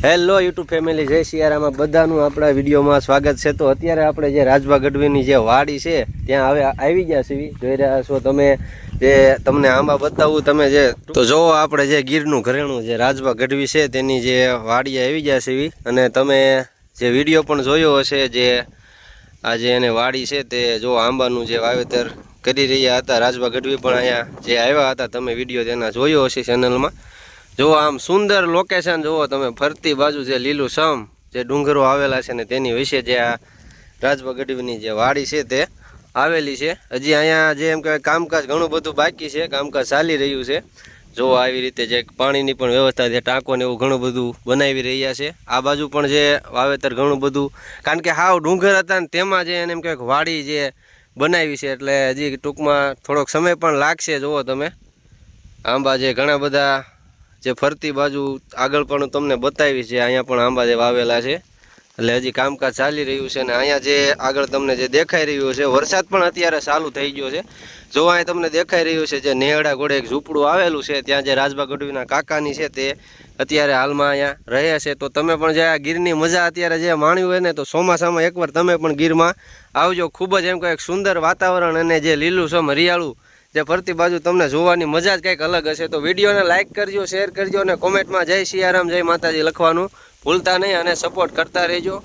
Hello YouTube family, જય સિયારામાં બધાનું આપણા વિડીયોમાં સ્વાગત છે। તો અત્યારે આપણે જે રાજભા ગઢવીની જે વાડી છે ત્યાં હવે આવી ગયા છીએ। જોઈ રહ્યા છો તમે, જે તમને આંબા બતાવું તમે જે તો જોવો, આપણે જે ગીરનું ઘરેણું જે રાજભા ગઢવી છે તેની જે વાડીએ આવી ગયા છીએ। અને તમે જે વિડીયો પણ જોયો હશે, જે આજે એને વાડી છે તે જો આંબાનું જે વાવેતર કરી રહ્યા હતા રાજભા ગઢવી પણ અહીંયા જે આવ્યા હતા, તમે વિડીયો તેના જોયો હશે ચેનલમાં। જો આમ સુંદર લોકેશન જુઓ તમે, ફરતી બાજુ જે લીલું સમ જે ડુંગરો આવેલા છે ને તેની વિશે જે આ રાજભા ગઢવીની જે વાડી છે તે આવેલી છે। હજી અહીંયા જે એમ કે કામકાજ ઘણું બધું બાકી છે, કામકાજ ચાલી રહ્યું છે। જો આવી રીતે જે પાણીની પણ વ્યવસ્થા છે, ટાંકો ને એવું ઘણું બધું બનાવી રહ્યા છે। આ બાજુ પણ જે વાવેતર ઘણું બધું, કારણ કે હાવ ડુંગર હતા ને તેમાં જે એને એમ કે વાડી જે બનાવી છે, એટલે હજી ટૂંકમાં થોડોક સમય પણ લાગશે। જુઓ તમે આંબા જે ઘણા બધા જે ફરતી બાજુ આગળ પણ તમને બતાવી છે, અહીંયા પણ આંબા જે વાવેલા છે, એટલે હજી કામકાજ ચાલી રહ્યું છે। ને અહીંયા જે આગળ તમને જે દેખાઈ રહ્યું છે, વરસાદ પણ અત્યારે ચાલુ થઈ ગયો છે। જો અહીં તમને દેખાઈ રહ્યું છે જે નેહડા ગોળે એક ઝૂંપડું આવેલું છે, ત્યાં જે રાજભા ગઢવીના કાકાની છે તે અત્યારે હાલમાં અહીંયા રહે છે। તો તમે પણ જે આ ગીરની મજા અત્યારે જે માણ્યું હોય ને, તો ચોમાસામાં એકવાર તમે પણ ગીરમાં આવજો। ખૂબ જ એમ કંઈક સુંદર વાતાવરણ અને જે લીલું સમ હરિયાળું જે ફરતી બાજુ તમને જોવાની મજા જ કંઈક અલગ હશે। તો વિડીયોને લાઇક કરજો, શેર કરજો અને કોમેન્ટમાં જય સિયારામ, જય માતાજી લખવાનું ભૂલતા નહીં અને સપોર્ટ કરતા રહેજો।